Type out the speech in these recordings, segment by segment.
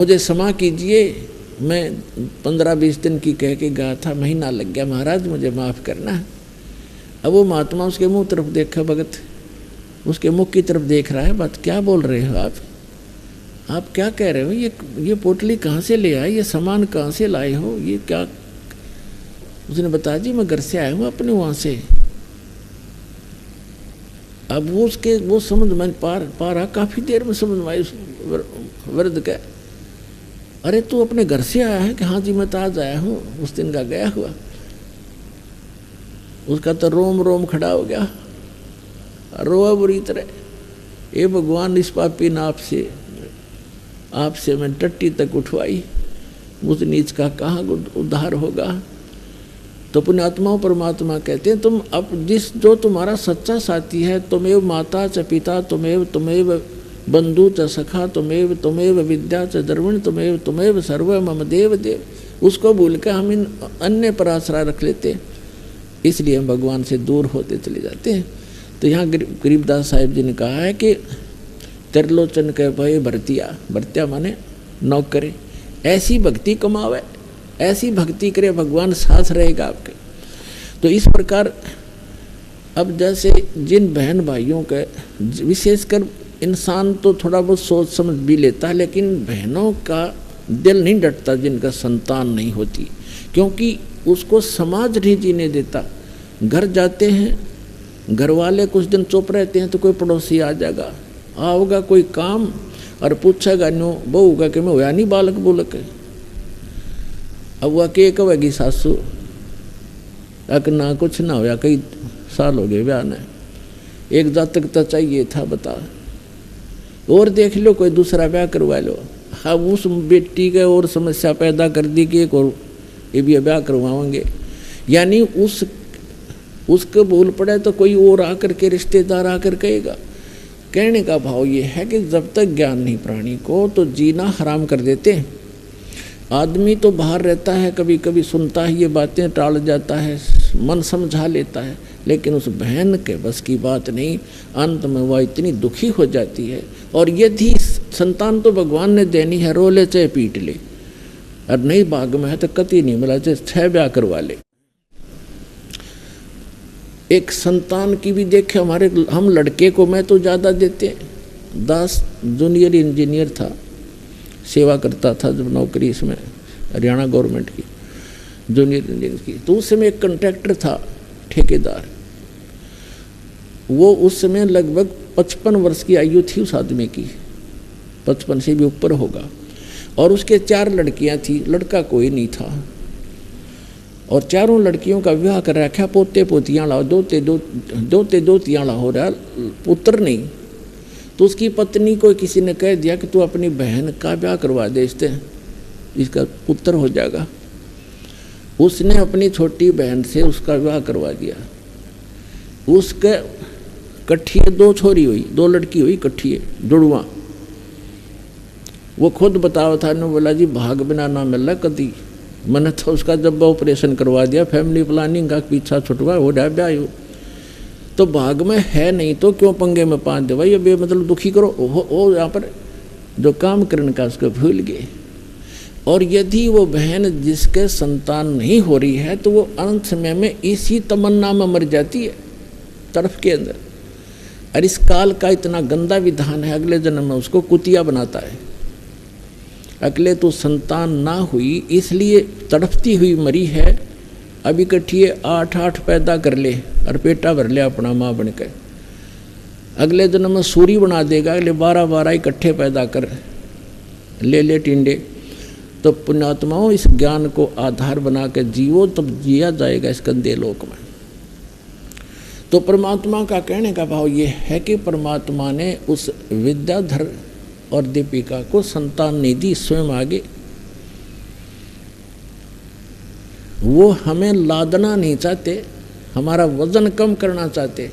मुझे क्षमा कीजिए, मैं 15-20 दिन की कह के गया था, महीना लग गया, महाराज मुझे माफ़ करना। अब वो महात्मा उसके मुंह तरफ देखा, भगत उसके मुख की तरफ देख रहा है। बात क्या बोल रहे हो आप क्या कह रहे हो? ये पोटली कहाँ से ले आए, ये सामान कहाँ से लाए हो, ये क्या? उसने बताया जी मैं घर से आया हूँ अपने वहाँ से। अब वो समझ में पा रहा, काफ़ी देर में समझ में आई वृद्ध का, अरे तू अपने घर से आया है? कि हाँ जी मैं तो आज आया हूँ, उस दिन का गया हुआ। उसका तो रोम रोम खड़ा हो गया, रोआ बुरी तरह। ये भगवान इस पापी ने आपसे मैं टट्टी तक उठवाई, मुझ नीच का कहाँ उद्धार होगा। तो पुण्यात्माओं परमात्मा कहते हैं तुम अब जो तुम्हारा सच्चा साथी है, तुमेव माता च पिता, तुमेव बंधु च सखा, तुमेव विद्या च द्रविण, तुमेव सर्व मम देव देव, उसको भूल कर हम इन अन्य पर आश्रय रख लेते, इसलिए हम भगवान से दूर होते चले जाते हैं। तो यहाँ गरीबदास साहिब जी ने कहा है कि त्रिलोचन के भय भरतिया माने नौकरे, ऐसी भक्ति कमावे, ऐसी भक्ति करे, भगवान साथ रहेगा आपके। तो इस प्रकार अब जैसे जिन बहन भाइयों के, विशेषकर इंसान तो थोड़ा बहुत सोच समझ भी लेता है, लेकिन बहनों का दिल नहीं डटता जिनका संतान नहीं होती, क्योंकि उसको समाज नहीं जीने देता। घर जाते हैं, घर वाले कुछ दिन चुप रहते हैं तो कोई पड़ोसी आ जाएगा, आओगा कोई काम और पूछेगा नो बहू का कि मैं होया नहीं बालक बोलक। अब वह के कहेगी सासू अक ना कुछ ना होया, कई साल हो गए ब्याह ने, एक जातक तो चाहिए था बता, और देख लो कोई दूसरा ब्याह करवा लो। अब उस बेटी के और समस्या पैदा कर दी कि एक और ये भी ब्याह करवाएंगे, यानी उसको भूल पड़े तो कोई और आकर के रिश्तेदार आकर कहेगा। कहने का भाव ये है कि जब तक ज्ञान नहीं प्राणी को तो जीना हराम कर देते हैं। आदमी तो बाहर रहता है, कभी कभी सुनता है ये बातें, टाल जाता है, मन समझा लेता है, लेकिन उस बहन के बस की बात नहीं। अंत में वह इतनी दुखी हो जाती है। और यदि संतान तो भगवान ने देनी है, रो ले चाहे पीट ले, और नहीं भाग में है तो कति नहीं मिला, चाहे 6 ब्याह करवा ले। एक संतान की भी देखे हम लड़के को मैं तो ज़्यादा देते हैं। दास जूनियर इंजीनियर था, सेवा करता था जब नौकरी इसमें हरियाणा गवर्नमेंट की जूनियर इंजीनियर की, तो उस समय एक कॉन्ट्रैक्टर था ठेकेदार, वो उस समय लगभग 55 वर्ष की आयु थी उस आदमी की, 55 से भी ऊपर होगा, और उसके 4 लड़कियां थी, लड़का कोई नहीं था, और चारों लड़कियों का विवाह कर रखा, पोते पोतियाँ लाओ, दोते दोतियाँ ला हो रहा, पुत्र नहीं। तो उसकी पत्नी को किसी ने कह दिया कि तू अपनी बहन का ब्याह करवा दे, इसका पुत्र हो जाएगा। उसने अपनी छोटी बहन से उसका विवाह करवा दिया। उसके कट्ठिए 2 छोरी हुई, 2 लड़की हुई कट्ठिए जुड़वा। वो खुद बतावा था ने बोला जी भाग बिना ना मिला कदी, मैंने तो उसका जब ऑपरेशन करवा दिया, फैमिली प्लानिंग का पीछा छुटवा हो रहा ब्याह, तो भाग में है नहीं तो क्यों पंगे में पाँच दे भाई, ये मतलब दुखी करो। वो यहाँ पर जो काम करने का उसको भूल गए। और यदि वो बहन जिसके संतान नहीं हो रही है तो वो अंत समय में इसी तमन्ना में मर जाती है तड़फ के अंदर। और इस काल का इतना गंदा विधान है, अगले जन्म में उसको कुतिया बनाता है। अगले तो संतान ना हुई इसलिए तड़फती हुई मरी है, अब इकट्ठिए 8 पैदा कर ले और पेटा भर ले अपना माँ बन के। अगले जन्म में सूरी बना देगा, अगले 12 इकट्ठे पैदा कर ले टिंडे। तो पुण्यात्माओं इस ज्ञान को आधार बना के जीवो तब जिया जाएगा इस गंदे लोक में। तो परमात्मा का कहने का भाव ये है कि परमात्मा ने उस विद्याधर और दीपिका को संतान नहीं दी, स्वयं आगे वो हमें लादना नहीं चाहते, हमारा वजन कम करना चाहते,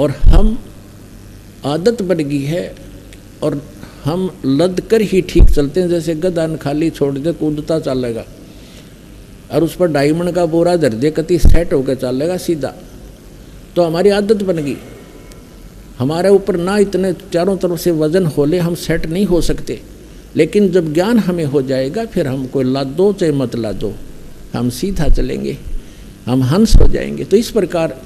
और हम आदत बन गई है और हम लद कर ही ठीक चलते हैं। जैसे गधा न खाली छोड़ दे कूदता चलेगा, और उस पर डायमंड का बोरा धर दे कति सेट होकर चलेगा सीधा। तो हमारी आदत बन गई, हमारे ऊपर ना इतने चारों तरफ से वजन होले हम सेट नहीं हो सकते। लेकिन जब ज्ञान हमें हो जाएगा फिर हमको लादो चाहे मत लादो, हम सीधा चलेंगे, हम हंस हो जाएंगे। तो इस प्रकार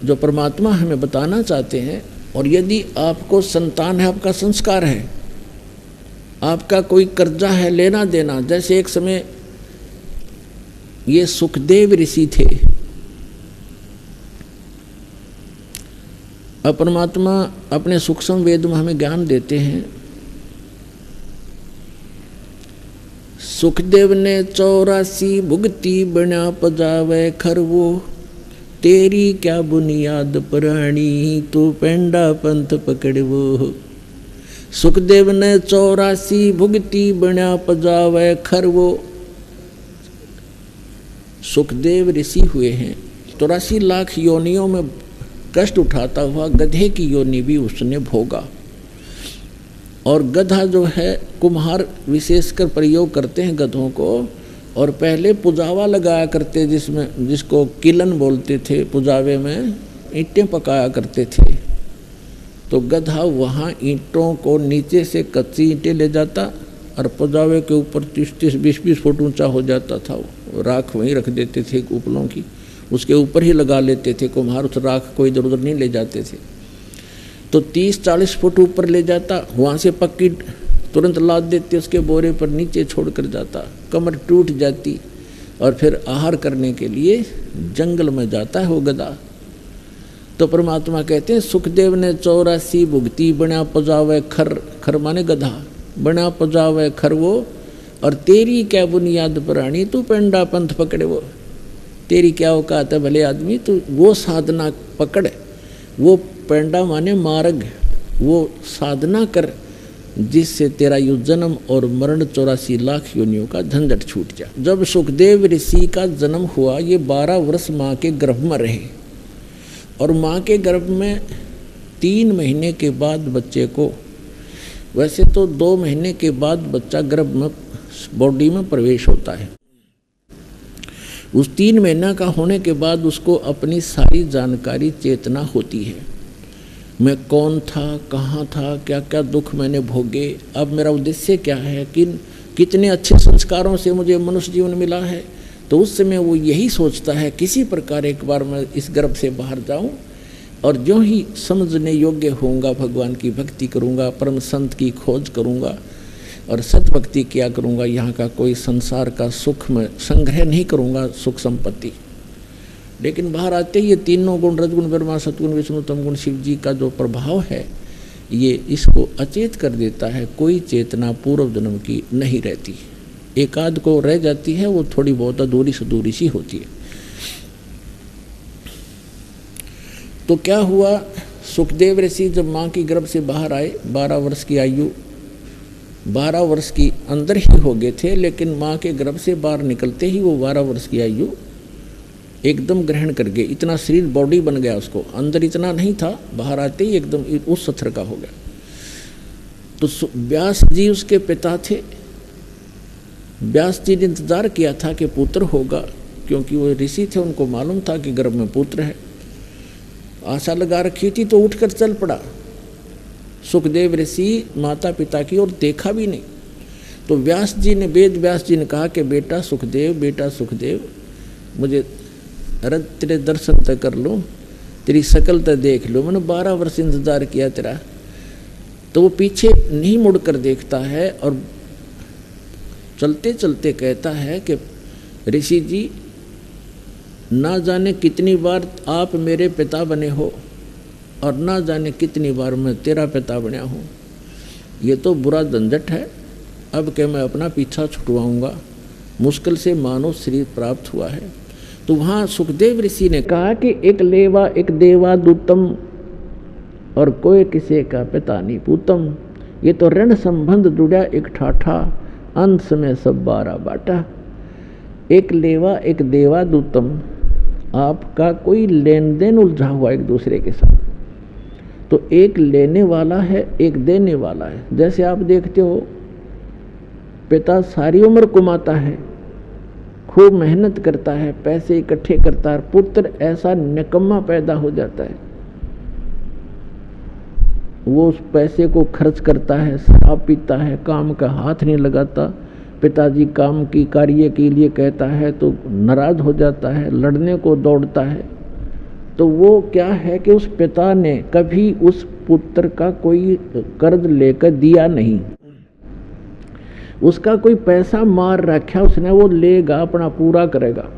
जो परमात्मा हमें बताना चाहते हैं, और यदि आपको संतान है, आपका संस्कार है, आपका कोई कर्जा है लेना देना, जैसे एक समय ये सुखदेव ऋषि थे, अब परमात्मा अपने सूक्ष्म वेद में हमें ज्ञान देते हैं। सुखदेव ने 84 भुगती बना पजावे खरवो, तेरी क्या बुनियाद पुरानी, तू पेंडा पंथ पकड़वो। सुखदेव ने 84 भुगती बना पजावे खरवो। सुखदेव ऋषि हुए हैं, 84 लाख योनियों में कष्ट उठाता हुआ गधे की योनि भी उसने भोगा। और गधा जो है, कुम्हार विशेषकर प्रयोग करते हैं गधों को, और पहले पुजावा लगाया करते, जिसको किलन बोलते थे, पुजावे में ईंटें पकाया करते थे। तो गधा वहाँ ईंटों को नीचे से कच्ची ईंटें ले जाता और पुजावे के ऊपर 30-30, 20-20 फुट ऊंचा हो जाता था। वो राख वहीं रख देते थे उपलों की, उसके ऊपर ही लगा लेते थे कुम्हार, उस राख को इधर उधर नहीं ले जाते थे। तो 30-40 फुट ऊपर ले जाता, वहाँ से पक्की तुरंत लाद देते, उसके बोरे पर नीचे छोड़ कर जाता, कमर टूट जाती, और फिर आहार करने के लिए जंगल में जाता है वो गधा। तो परमात्मा कहते हैं सुखदेव ने 84 भुगती बना पजावे खर, खर माने गधा, बना पजावे खर वो, और तेरी क्या बुनियाद पुरानी, तू पेंडा पंथ पकड़े वो। तेरी क्या औकात है भले आदमी, तू वो साधना पकड़, वो पेंडा माने मार्ग, वो साधना कर जिससे तेरा यु जन्म और मरण 84 लाख योनियों का झंझट छूट जाए। जब सुखदेव ऋषि का जन्म हुआ, ये 12 वर्ष माँ के गर्भ में रहे, और माँ के गर्भ में 3 महीने के बाद बच्चे को, वैसे तो 2 महीने के बाद बच्चा गर्भ में बॉडी में प्रवेश होता है। उस 3 महीना का होने के बाद उसको अपनी सारी जानकारी चेतना होती है। मैं कौन था, कहाँ था, क्या क्या दुख मैंने भोगे, अब मेरा उद्देश्य क्या है, कितने अच्छे संस्कारों से मुझे मनुष्य जीवन मिला है। तो उस समय वो यही सोचता है किसी प्रकार एक बार मैं इस गर्भ से बाहर जाऊं, और जो ही समझने योग्य होऊंगा भगवान की भक्ति करूंगा, परम संत की खोज करूंगा और सतभक्ति किया करूंगा। यहाँ का कोई संसार का सुख में संग्रह नहीं करूंगा, सुख संपत्ति। लेकिन बाहर आते ही ये तीनों गुण, रजगुण ब्रह्मा, सतगुण विष्णु, तमगुण शिव जी का जो प्रभाव है, ये इसको अचेत कर देता है। कोई चेतना पूर्व जन्म की नहीं रहती, एक आध को रह जाती है, वो थोड़ी बहुत अधूरी से दूरी सी होती है। तो क्या हुआ, सुखदेव ऋषि जब माँ की गर्भ से बाहर आए, 12 वर्ष की आयु, 12 वर्ष की अंदर ही हो गए थे, लेकिन माँ के गर्भ से बाहर निकलते ही वो 12 वर्ष की आयु एकदम ग्रहण कर गए। इतना शरीर बॉडी बन गया उसको, अंदर इतना नहीं था, बाहर आते ही एकदम उस सत्र का हो गया। तो व्यास जी उसके पिता थे। व्यास जी ने इंतजार किया था कि पुत्र होगा, क्योंकि वो ऋषि थे, उनको मालूम था कि गर्भ में पुत्र है, आशा लगा रखी थी। तो उठकर चल पड़ा सुखदेव ऋषि माता पिता की ओर, देखा भी नहीं। तो व्यास जी ने, वेद व्यास जी ने कहा कि बेटा सुखदेव, मुझे अरे तेरे दर्शन तक कर लूँ, तेरी शकल तक देख लूँ, मैंने 12 वर्ष इंतजार किया तेरा। तो वो पीछे नहीं मुड़कर देखता है और चलते चलते कहता है कि ऋषि जी, ना जाने कितनी बार आप मेरे पिता बने हो और ना जाने कितनी बार मैं तेरा पिता बना हूँ। ये तो बुरा झंझट है, अब के मैं अपना पीछा छुटवाऊँगा। मुश्किल से मानव शरीर प्राप्त हुआ है। तो वहाँ सुखदेव ऋषि ने कहा कि एक लेवा एक देवा दूतम, और कोई किसी का पिता नहीं पूतम। ये तो ऋण संबंध जुड़ा एक ठाठा, अंत में सब 12 बाटा। एक लेवा एक देवा दूतम, आपका कोई लेन देन उलझा हुआ एक दूसरे के साथ। तो एक लेने वाला है, एक देने वाला है। जैसे आप देखते हो, पिता सारी उम्र कमाता है, खूब मेहनत करता है, पैसे इकट्ठे करता है, पुत्र ऐसा निकम्मा पैदा हो जाता है, वो उस पैसे को खर्च करता है, शराब पीता है, काम का हाथ नहीं लगाता, पिताजी काम की कार्य के लिए कहता है तो नाराज हो जाता है, लड़ने को दौड़ता है, तो वो क्या है कि उस पिता ने कभी उस पुत्र का कोई कर्ज लेकर दिया नहीं, उसका कोई पैसा मार रखा उसने, वो लेगा अपना पूरा करेगा।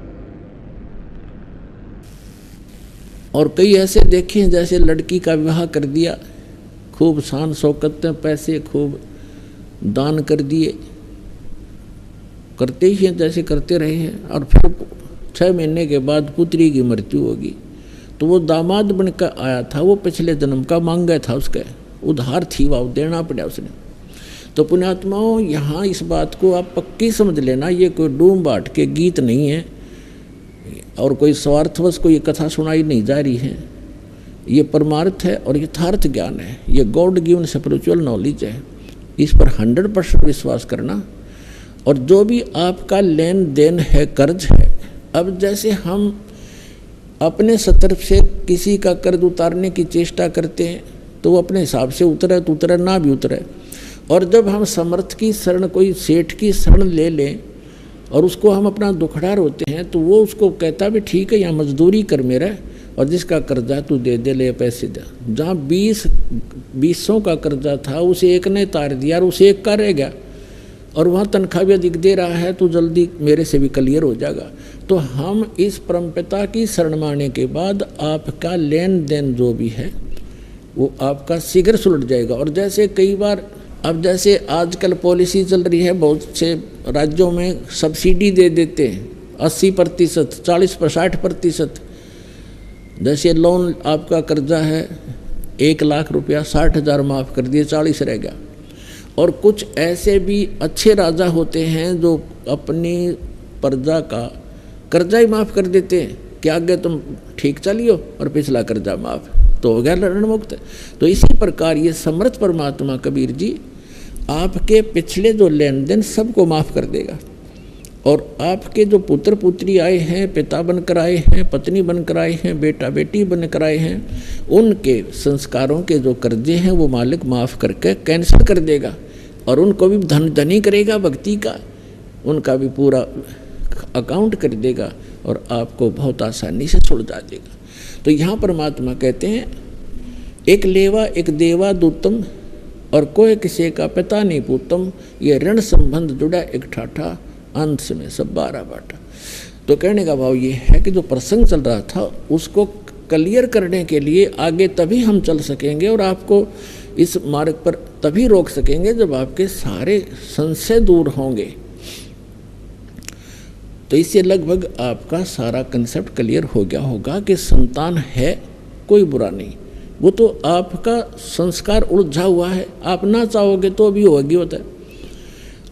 और कई ऐसे देखे हैं जैसे लड़की का विवाह कर दिया, खूब शान शौकत में पैसे खूब दान कर दिए, करते ही हैं जैसे करते रहे हैं, और फिर 6 महीने के बाद पुत्री की मृत्यु होगी तो वो दामाद बनकर आया था, वो पिछले जन्म का मांगा था, उसका उधार थी, वो देना पड़ा उसने। तो पुण्यात्माओं, यहाँ इस बात को आप पक्की समझ लेना, ये कोई डूम बाट के गीत नहीं है और कोई स्वार्थवश कोई कथा सुनाई नहीं जा रही है, ये परमार्थ है और यथार्थ ज्ञान है, ये गॉड गिवन स्पिरिचुअल नॉलेज है। इस पर 100% विश्वास करना। और जो भी आपका लेन देन है, कर्ज है, अब जैसे हम अपने तरफ से किसी का कर्ज उतारने की चेष्टा करते हैं तो वो अपने हिसाब से उतरे तो उतरे, ना भी उतरे, और जब हम समर्थ की शरण, कोई सेठ की शरण ले लें और उसको हम अपना दुखड़ा रोते हैं तो वो उसको कहता भी ठीक है, यहाँ मजदूरी कर मेरा, और जिसका कर्जा तू दे दे, ले पैसे दे। जहाँ 20 का कर्जा था उसे एक ने तार दिया और उसे एक का रह गया, और वहाँ तनख्वाह भी अधिक दे रहा है तो जल्दी मेरे से भी क्लियर हो जाएगा। तो हम इस परमपिता की शरण माने के बाद आपका लेन देन जो भी है वो आपका शीघ्र सुलट जाएगा। और जैसे कई बार, अब जैसे आजकल पॉलिसी चल रही है, बहुत से राज्यों में सब्सिडी दे देते हैं 80%, 40-60%। जैसे लोन आपका कर्जा है 1 लाख रुपया, 60,000 माफ़ कर दिए, 40 रह गया। और कुछ ऐसे भी अच्छे राजा होते हैं जो अपनी प्रजा का कर्जा ही माफ़ कर देते हैं कि आगे तुम ठीक चलियो और पिछला कर्जा माफ़, तो हो गया ऋण मुक्त। तो इसी प्रकार ये समर्थ परमात्मा कबीर जी आपके पिछले जो लेन देन सबको माफ़ कर देगा। और आपके जो पुत्र पुत्री आए हैं, पिता बनकर आए हैं, पत्नी बनकर आए हैं, बेटा बेटी बनकर आए हैं, उनके संस्कारों के जो कर्जे हैं वो मालिक माफ़ करके कैंसिल कर देगा, और उनको भी धनी करेगा भक्ति का, उनका भी पूरा अकाउंट कर देगा और आपको बहुत आसानी से सुलझा देगा। तो यहाँ परमात्मा कहते हैं, एक लेवा एक देवा दूतम, और कोई किसी का पिता नहीं पूतम, ये ऋण संबंध जुड़ा एक ठाठा, अंत में सब 12 बाटा। तो कहने का भाव ये है कि जो प्रसंग चल रहा था उसको क्लियर करने के लिए आगे तभी हम चल सकेंगे और आपको इस मार्ग पर तभी रोक सकेंगे जब आपके सारे संशय दूर होंगे। तो इससे लगभग आपका सारा कंसेप्ट क्लियर हो गया होगा कि संतान है कोई बुरा नहीं, वो तो आपका संस्कार उलझा हुआ है, आप ना चाहोगे तो भी होगी होता है,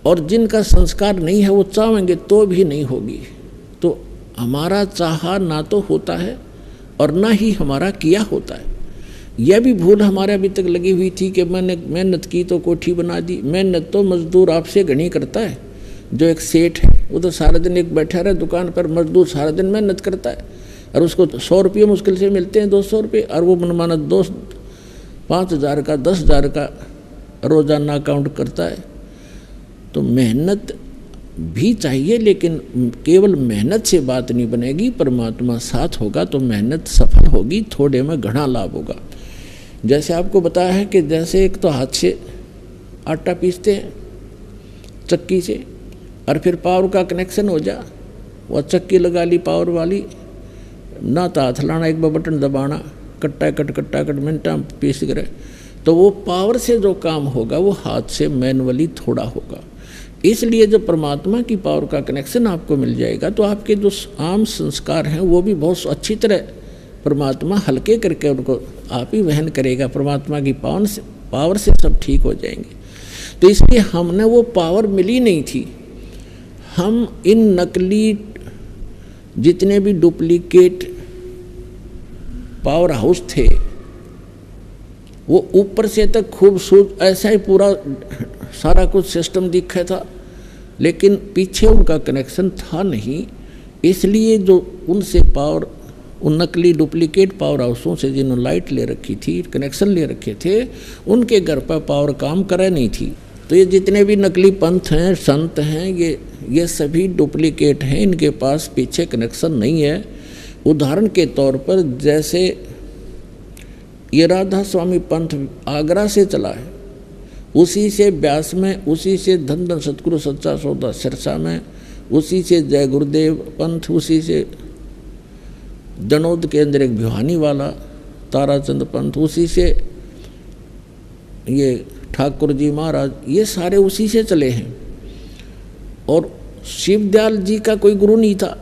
और जिनका संस्कार नहीं है वो चाहेंगे तो भी नहीं होगी। तो हमारा चाहा ना तो होता है और ना ही हमारा किया होता है। यह भी भूल हमारे अभी तक लगी हुई थी कि मैंने मेहनत की तो कोठी बना दी। मेहनत तो मजदूर आपसे घनी करता है। जो एक सेठ है वो तो सारा दिन एक बैठा रहे दुकान पर, मजदूर सारा दिन मेहनत करता है और उसको 100 रुपये मुश्किल से मिलते हैं, 200 रुपये, और वो मनमाना 5,000 का 10,000 का रोजाना अकाउंट करता है। तो मेहनत भी चाहिए, लेकिन केवल मेहनत से बात नहीं बनेगी, परमात्मा साथ होगा तो मेहनत सफल होगी, थोड़े में घना लाभ होगा। जैसे आपको बताया है कि जैसे एक तो हाथ से आटा पीसते हैं चक्की से, और फिर पावर का कनेक्शन हो जा, वह चक्की लगा ली पावर वाली, ना तो हाथ लाना, एक बार बटन दबाना, कट्टा कट मिनटा पीस करे, तो वो पावर से जो काम होगा वो हाथ से मैनुअली थोड़ा होगा। इसलिए जब परमात्मा की पावर का कनेक्शन आपको मिल जाएगा तो आपके जो आम संस्कार हैं वो भी बहुत अच्छी तरह परमात्मा हल्के करके उनको आप ही वहन करेगा। परमात्मा की पावर से सब ठीक हो जाएंगे। तो इसलिए हमने वो पावर मिली नहीं थी। हम इन नकली जितने भी डुप्लीकेट पावर हाउस थे वो ऊपर से तक खूबसूरत ऐसा ही पूरा सारा कुछ सिस्टम दिखा था, लेकिन पीछे उनका कनेक्शन था नहीं। इसलिए जो उनसे पावर उन नकली डुप्लीकेट पावर हाउसों से जिन्होंने लाइट ले रखी थी, कनेक्शन ले रखे थे, उनके घर पर पावर काम करे नहीं थी। तो ये जितने भी नकली पंथ हैं, संत हैं, ये सभी डुप्लीकेट हैं, इनके पास पीछे कनेक्शन नहीं है। उदाहरण के तौर पर जैसे ये राधा स्वामी पंथ आगरा से चला है, उसी से ब्यास में, उसी से धन धन सतगुरु सच्चा सौदा सिरसा में, उसी से जय गुरुदेव पंथ, उसी से जनोद के अंदर एक भिवानी वाला ताराचंद पंथ, उसी से ये ठाकुर जी महाराज, ये सारे उसी से चले हैं। और शिवदयाल जी का कोई गुरु नहीं था,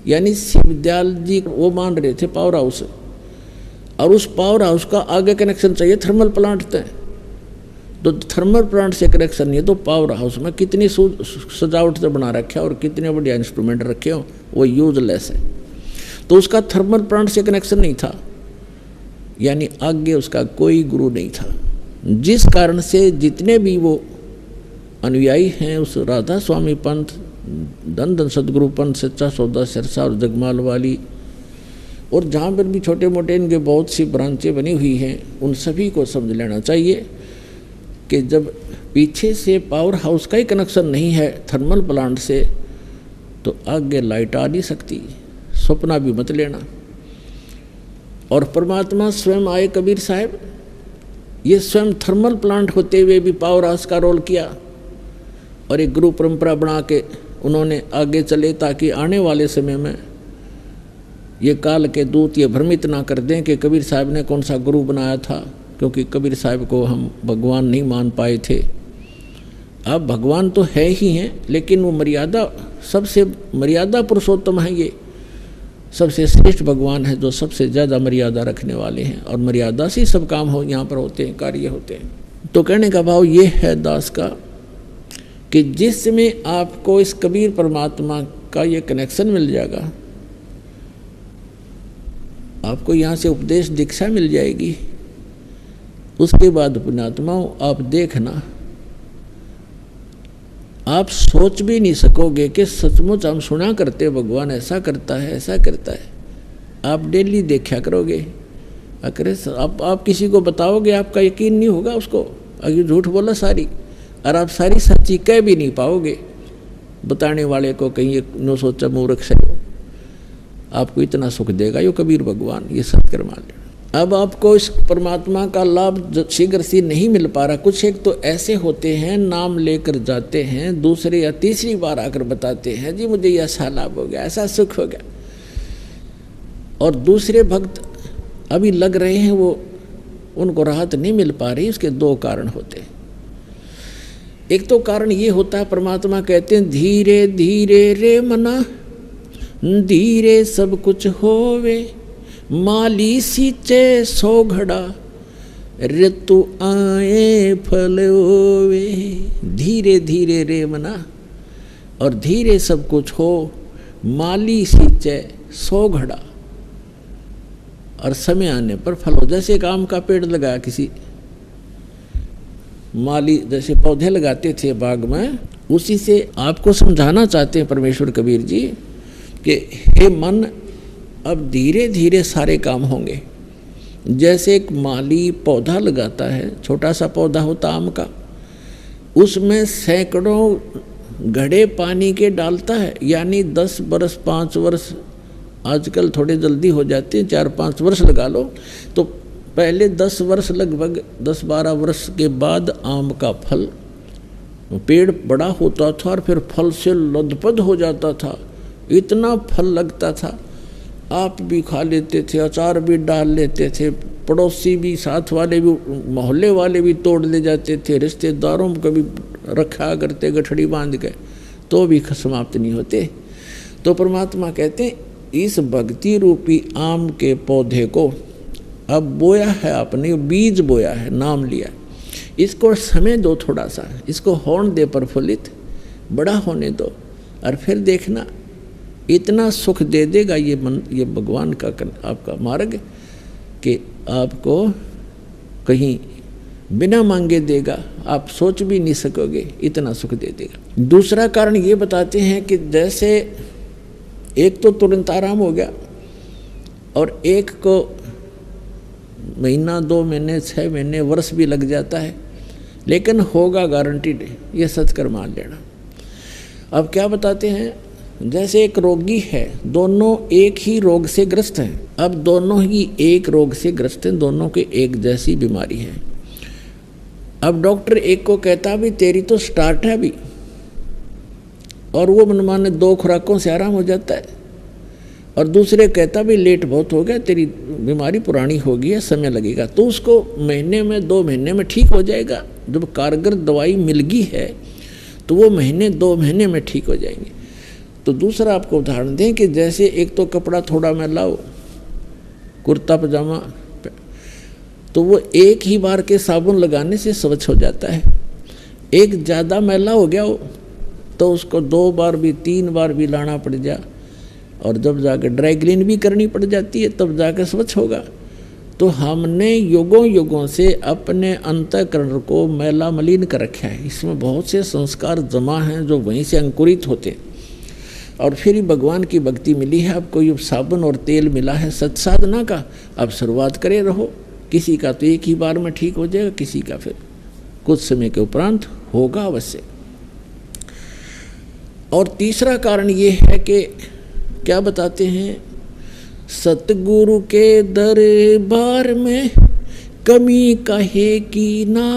यानी शिवदयाल जी वो मान रहे थे पावर हाउस, और उस पावर हाउस का आगे कनेक्शन चाहिए थर्मल प्लांट तक। तो थर्मल प्लांट से कनेक्शन नहीं है तो पावर हाउस में कितनी सजावट से बना रखे और कितने बढ़िया इंस्ट्रूमेंट रखे हो, वो यूजलेस है। तो उसका थर्मल प्लांट से कनेक्शन नहीं था, यानी आगे उसका कोई गुरु नहीं था, जिस कारण से जितने भी वो अनुयायी हैं उस राधा स्वामी पंथ, धन धन सदगुरु पंथ, सच्चा सौदा सिरसा और जगमाल वाली, और जहाँ पर भी छोटे मोटे इनके बहुत सी ब्रांचें बनी हुई हैं, उन सभी को समझ लेना चाहिए कि जब पीछे से पावर हाउस का ही कनेक्शन नहीं है थर्मल प्लांट से, तो आगे लाइट आ नहीं सकती, सपना भी मत लेना। और परमात्मा स्वयं आए कबीर साहब, ये स्वयं थर्मल प्लांट होते हुए भी पावर हाउस का रोल किया, और एक गुरु परंपरा बना के उन्होंने आगे चले, ताकि आने वाले समय में ये काल के दूत ये भ्रमित ना कर दें कि कबीर साहब ने कौन सा गुरु बनाया था, क्योंकि कबीर साहब को हम भगवान नहीं मान पाए थे। अब भगवान तो है ही हैं, लेकिन वो मर्यादा, सबसे मर्यादा पुरुषोत्तम है, ये सबसे श्रेष्ठ भगवान है जो सबसे ज़्यादा मर्यादा रखने वाले हैं, और मर्यादा से सब काम हो यहाँ पर होते हैं, कार्य होते हैं। तो कहने का भाव ये है दास का कि जिसमें आपको इस कबीर परमात्मा का ये कनेक्शन मिल जाएगा, आपको यहाँ से उपदेश दीक्षा मिल जाएगी, उसके बाद पुण्यात्माओं आप देखना, आप सोच भी नहीं सकोगे कि सचमुच हम सुना करते भगवान ऐसा करता है, ऐसा करता है। आप डेली देखा करोगे, अरे आप किसी को बताओगे, आपका यकीन नहीं होगा उसको, अगर झूठ बोला सारी, और आप सारी सच्ची कह भी नहीं पाओगे बताने वाले को, कहीं ये नो सोचा मूर्ख से हो। आपको इतना सुख देगा यो कबीर भगवान, ये सत्कर्म मान लेना। अब आपको इस परमात्मा का लाभ शीघ्र से नहीं मिल पा रहा। कुछ एक तो ऐसे होते हैं, नाम लेकर जाते हैं, दूसरे या तीसरी बार आकर बताते हैं जी मुझे ऐसा लाभ हो गया, ऐसा सुख हो गया, और दूसरे भक्त अभी लग रहे हैं, वो उनको राहत नहीं मिल पा रही। उसके दो कारण होते हैं। एक तो कारण ये होता है, परमात्मा कहते हैं धीरे धीरे रे मना, धीरे सब कुछ होवे, माली सींचे सो घड़ा, ऋतु आए फल होवे। धीरे धीरे रे मना, और धीरे सब कुछ हो, माली सींचे सो घड़ा, और समय आने पर फल हो। जैसे एक आम का पेड़ लगाया किसी माली, जैसे पौधे लगाते थे बाग में, उसी से आपको समझाना चाहते हैं परमेश्वर कबीर जी कि हे मन, अब धीरे धीरे सारे काम होंगे। जैसे एक माली पौधा लगाता है, छोटा सा पौधा होता आम का, उसमें सैकड़ों घड़े पानी के डालता है, यानी 10 बरस 5 वर्ष, आजकल थोड़े जल्दी हो जाते हैं, 4-5 वर्ष लगा लो, तो पहले 10 वर्ष, लगभग 10-12 वर्ष के बाद आम का फल, पेड़ बड़ा होता था और फिर फल से लदपद हो जाता था, इतना फल लगता था, आप भी खा लेते थे, अचार भी डाल लेते थे, पड़ोसी भी, साथ वाले भी, मोहल्ले वाले भी तोड़ ले जाते थे, रिश्तेदारों को भी रखा करते गठड़ी बांध के, तो भी समाप्त नहीं होते। तो परमात्मा कहते हैं इस भक्ति रूपी आम के पौधे को अब बोया है आपने, बीज बोया है, नाम लिया, इसको समय दो थोड़ा सा, इसको होने दे प्रफुल्लित, बड़ा होने दो, और फिर देखना इतना सुख दे देगा ये मन, ये भगवान का आपका मार्ग, कि आपको कहीं बिना मांगे देगा, आप सोच भी नहीं सकोगे, इतना सुख दे देगा। दूसरा कारण ये बताते हैं कि जैसे एक तो तुरंत आराम हो गया, और एक को महीना, 2 महीने, 6 महीने, वर्ष भी लग जाता है, लेकिन होगा गारंटीड, ये सत्कर मान लेना। अब क्या बताते हैं, जैसे एक रोगी है, दोनों एक ही रोग से ग्रस्त हैं। अब दोनों ही एक रोग से ग्रस्त हैं, दोनों के एक जैसी बीमारी है। अब डॉक्टर एक को कहता भी तेरी तो स्टार्ट है अभी, और वो मनमाने 2 खुराकों से आराम हो जाता है, और दूसरे कहता भी लेट बहुत हो गया, तेरी बीमारी पुरानी हो गई है, समय लगेगा। तो उसको महीने में, 2 महीने में ठीक हो जाएगा। जब कारगर दवाई मिल गई है तो वो महीने, 2 महीने में ठीक हो जाएंगे। तो दूसरा आपको उदाहरण दें कि जैसे एक तो कपड़ा थोड़ा मैला हो, कुर्ता पजामा, तो वो एक ही बार के साबुन लगाने से स्वच्छ हो जाता है। एक ज़्यादा मैला हो गया हो तो उसको 2 बार भी, 3 बार भी लाना पड़ जा, और जब जाकर ड्राई क्लीन भी करनी पड़ जाती है, तब जाकर स्वच्छ होगा। तो हमने युगों युगों से अपने अंतःकरण को मैला मलिन कर रखा है। इसमें बहुत से संस्कार जमा हैं जो वहीं से अंकुरित होते, और फिर ही भगवान की भक्ति मिली है। अब कोई साबुन और तेल मिला है सत्साधना का, अब शुरुआत करे रहो। किसी का तो एक ही बार में ठीक हो जाएगा, किसी का फिर कुछ समय के उपरांत होगा अवश्य। और तीसरा कारण ये है कि क्या बताते हैं, सतगुरु के दरबार में कमी कहे की ना,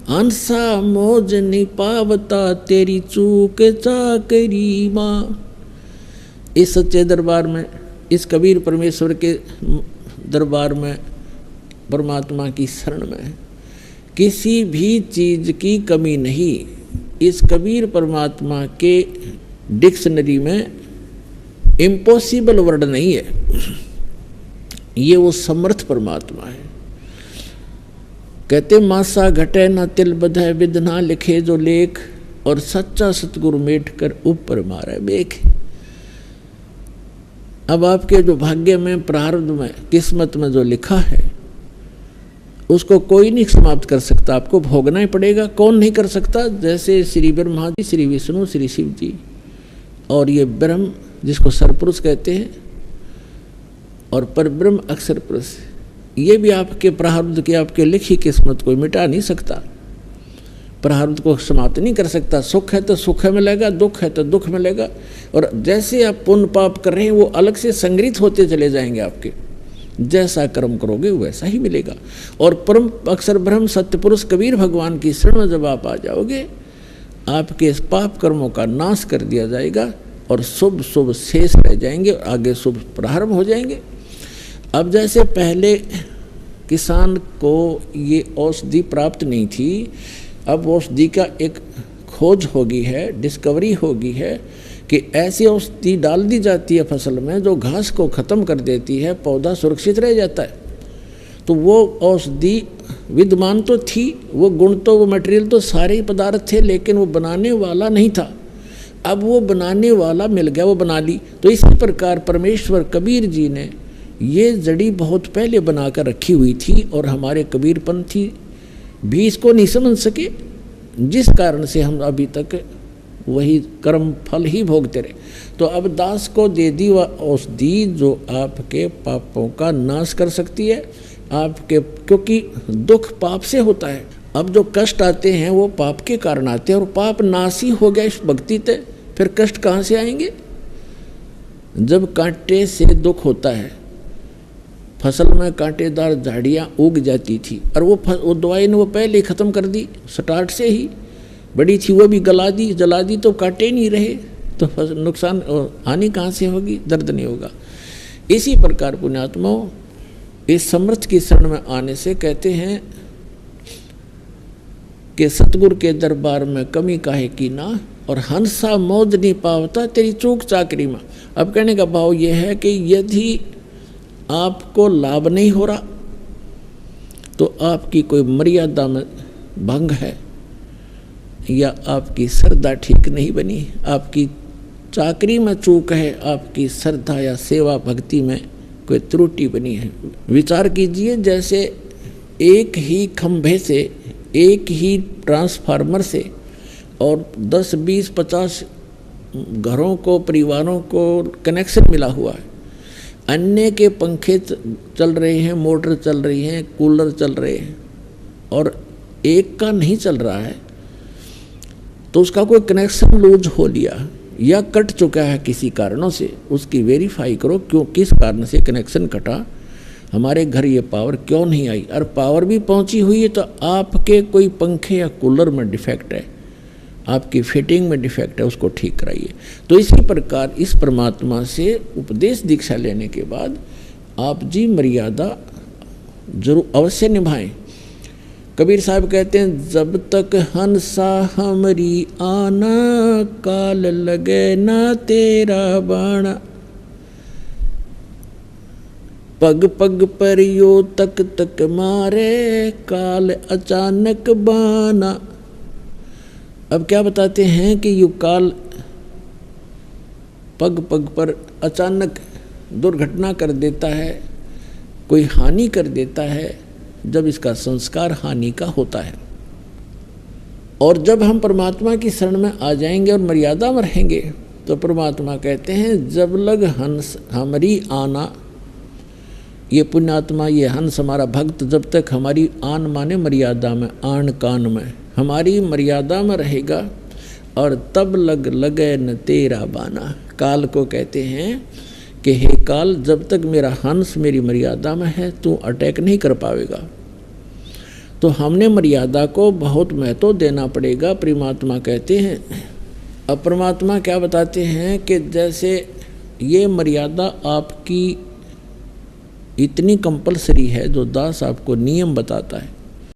हंसा मौज नहीं पावता तेरी चूक चाकरी माँ। इस सच्चे दरबार में, इस कबीर परमेश्वर के दरबार में, परमात्मा की शरण में किसी भी चीज़ की कमी नहीं। इस कबीर परमात्मा के डिक्शनरी में इम्पॉसिबल वर्ड नहीं है, ये वो समर्थ परमात्मा है। कहते मासा घटे न तिल बधे विद ना लिखे जो लेख, और सच्चा सतगुरु मेट कर ऊपर मारे बेख। अब आपके जो भाग्य में, प्रारब्ध में, किस्मत में जो लिखा है उसको कोई नहीं समाप्त कर सकता, आपको भोगना ही पड़ेगा। कौन नहीं कर सकता? जैसे श्री ब्रह्मा जी, श्री विष्णु, श्री शिव जी, और ये ब्रह्म जिसको सरपुरुष कहते हैं, और परब्रह्म अक्षर पुरुष, ये भी आपके प्रारब्ध की, आपके लिखी किस्मत को मिटा नहीं सकता, प्रारब्ध को समाप्त नहीं कर सकता। सुख है तो सुख मिलेगा, दुख है तो दुख मिलेगा, और जैसे आप पुण्य पाप कर रहे हैं वो अलग से संग्रहित होते चले जाएंगे आपके। जैसा कर्म करोगे वैसा ही मिलेगा। और परम अक्षर ब्रह्म सत्य पुरुष कबीर भगवान की शरण में जब आप आ जाओगे, आपके पाप कर्मों का नाश कर दिया जाएगा, और शुभ शुभ शेष रह जाएंगे, आगे शुभ प्रारंभ हो जाएंगे। अब जैसे पहले किसान को ये औषधि प्राप्त नहीं थी, अब औषधि का एक खोज हो गई है, डिस्कवरी हो गई है कि ऐसी औषधि डाल दी जाती है फसल में जो घास को ख़त्म कर देती है, पौधा सुरक्षित रह जाता है। तो वो औषधि विद्यमान तो थी, वो गुण तो, वो मटेरियल तो सारे ही पदार्थ थे, लेकिन वो बनाने वाला नहीं था। अब वो बनाने वाला मिल गया, वो बना ली। तो इसी प्रकार परमेश्वर कबीर जी ने ये जड़ी बहुत पहले बनाकर रखी हुई थी, और हमारे कबीरपंथी भी इसको नहीं समझ सके, जिस कारण से हम अभी तक वही कर्म फल ही भोगते रहे। तो अब दास को दे दी वह औषधि जो आपके पापों का नाश कर सकती है आपके, क्योंकि दुख पाप से होता है। अब जो कष्ट आते हैं वो पाप के कारण आते हैं, और पाप नाश ही हो गया इस भक्ति से, फिर कष्ट कहाँ से आएंगे? जब कांटे से दुख होता है, फसल में कांटेदार झाड़ियाँ उग जाती थी, और वो दवाई ने वो पहले ख़त्म कर दी, स्टार्ट से ही बड़ी थी, वो भी गला दी, जला दी, तो कांटे नहीं रहे, तो नुकसान, हानि कहाँ से होगी? दर्द नहीं होगा। इसी प्रकार पुण्यात्माओं, इस समर्थ की शरण में आने से कहते हैं कि सतगुरु के दरबार में कमी काहे की ना, और हंसा मौज नहीं पावता तेरी चूक चाकरी में। अब कहने का भाव यह है कि यदि आपको लाभ नहीं हो रहा तो आपकी कोई मर्यादा में भंग है, या आपकी श्रद्धा ठीक नहीं बनी, आपकी चाकरी में चूक है, आपकी श्रद्धा या सेवा भक्ति में कोई त्रुटि बनी है। विचार कीजिए, जैसे एक ही खंभे से, एक ही ट्रांसफार्मर से, और 10, 20, 50 घरों को, परिवारों को कनेक्शन मिला हुआ है। अन्य के पंखे चल रहे हैं, मोटर चल रही हैं, कूलर चल रहे हैं और एक का नहीं चल रहा है, तो उसका कोई कनेक्शन लूज हो लिया या कट चुका है किसी कारणों से, उसकी वेरीफाई करो क्यों, किस कारण से कनेक्शन कटा, हमारे घर ये पावर क्यों नहीं आई। और पावर भी पहुंची हुई है तो आपके कोई पंखे या कूलर में डिफेक्ट है, आपकी फिटिंग में डिफेक्ट है, उसको ठीक कराइए। तो इसी प्रकार इस परमात्मा से उपदेश दीक्षा लेने के बाद आप जी मर्यादा जरूर अवश्य निभाएं। कबीर साहब कहते हैं, जब तक हंसा हमरी आना, काल लगे ना तेरा बाणा, पग पग पर यो तक तक मारे, काल अचानक बाना। अब क्या बताते हैं कि यू काल पग पग पर अचानक दुर्घटना कर देता है, कोई हानि कर देता है, जब इसका संस्कार हानि का होता है। और जब हम परमात्मा की शरण में आ जाएंगे और मर्यादा में रहेंगे तो परमात्मा कहते हैं, जब लग हंस हमारी आना, ये पुण्यात्मा, ये हंस हमारा भक्त जब तक हमारी आन माने मर्यादा में, आन कान में हमारी मर्यादा में रहेगा, और तब लग लगे न तेरा बाना। काल को कहते हैं कि हे काल, जब तक मेरा हंस मेरी मर्यादा में है तू अटैक नहीं कर पाएगा। तो हमने मर्यादा को बहुत महत्व देना पड़ेगा, परमात्मा कहते हैं। अब परमात्मा क्या बताते हैं कि जैसे ये मर्यादा आपकी इतनी कंपलसरी है, जो दास आपको नियम बताता है